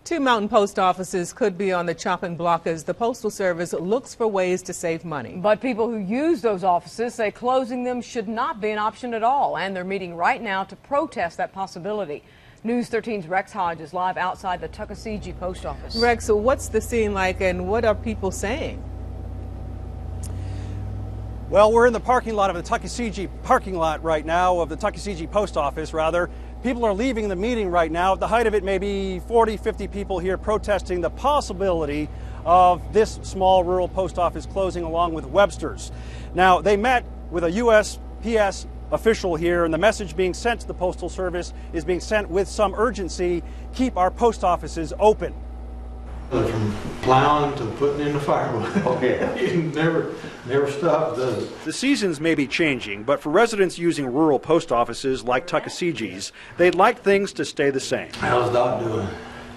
Two mountain post offices could be on the chopping block as the Postal Service looks for ways to save money. But people who use those offices say closing them should not be an option at all, and they're meeting right now to protest that possibility. News 13's Rex Hodge is live outside the Tuckasegee Post Office. Rex, so what's the scene like and what are people saying? Well, we're in the parking lot of the Tuckasegee parking lot right now, of the Tuckasegee Post Office, rather. People are leaving the meeting right now. At the height of it, maybe 40, 50 people here protesting the possibility of this small rural post office closing along with Webster's. Now, they met with a USPS official here, and the message being sent to the Postal Service is being sent with some urgency: keep our post offices open. From plowing to putting in the firewood. Okay. It never stops, does it? The seasons may be changing, but for residents using rural post offices like Tuckasegee's, they'd like things to stay the same. How's Doc doing?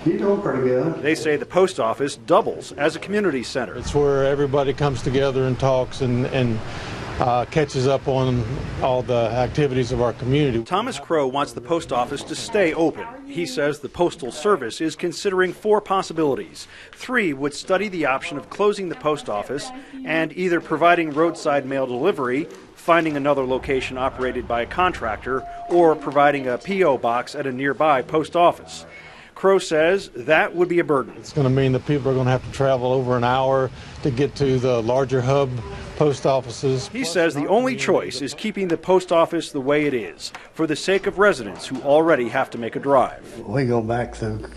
He's doing pretty good. They say the post office doubles as a community center. It's where everybody comes together and talks and catches up on all the activities of our community. Thomas Crow wants the post office to stay open. He says the Postal Service is considering 4 possibilities. 3 would study the option of closing the post office and either providing roadside mail delivery, finding another location operated by a contractor, or providing a P.O. box at a nearby post office. Crow says that would be a burden. It's going to mean that people are going to have to travel over an hour to get to the larger hub post offices. He says the only choice is keeping the post office the way it is, for the sake of residents who already have to make a drive. We go back through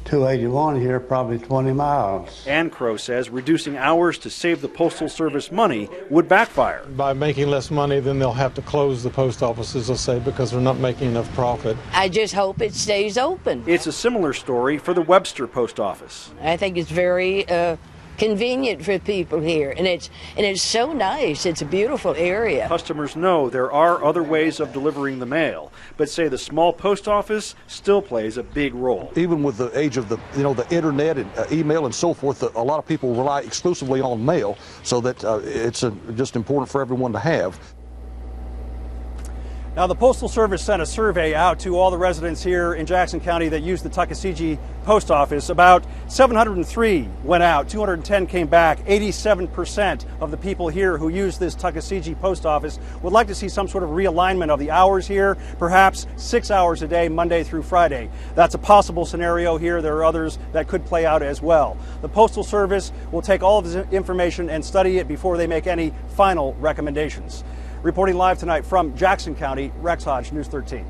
281 here, probably 20 miles. And Crow says reducing hours to save the Postal Service money would backfire. By making less money, then they'll have to close the post offices, they'll say, because they're not making enough profit. I just hope it stays open. It's a similar story for the Webster post office. I think it's very convenient for people here, and it's so nice. It's a beautiful area. Customers know there are other ways of delivering the mail, but say the small post office still plays a big role. Even with the age of the internet and email and so forth, a lot of people rely exclusively on mail, so that it's just important for everyone to have. Now, the Postal Service sent a survey out to all the residents here in Jackson County that use the Tuckasegee Post Office. About 703 went out, 210 came back. 87% of the people here who use this Tuckasegee Post Office would like to see some sort of realignment of the hours here, perhaps 6 hours a day, Monday through Friday. That's a possible scenario here. There are others that could play out as well. The Postal Service will take all of this information and study it before they make any final recommendations. Reporting live tonight from Jackson County, Rex Hodge, News 13.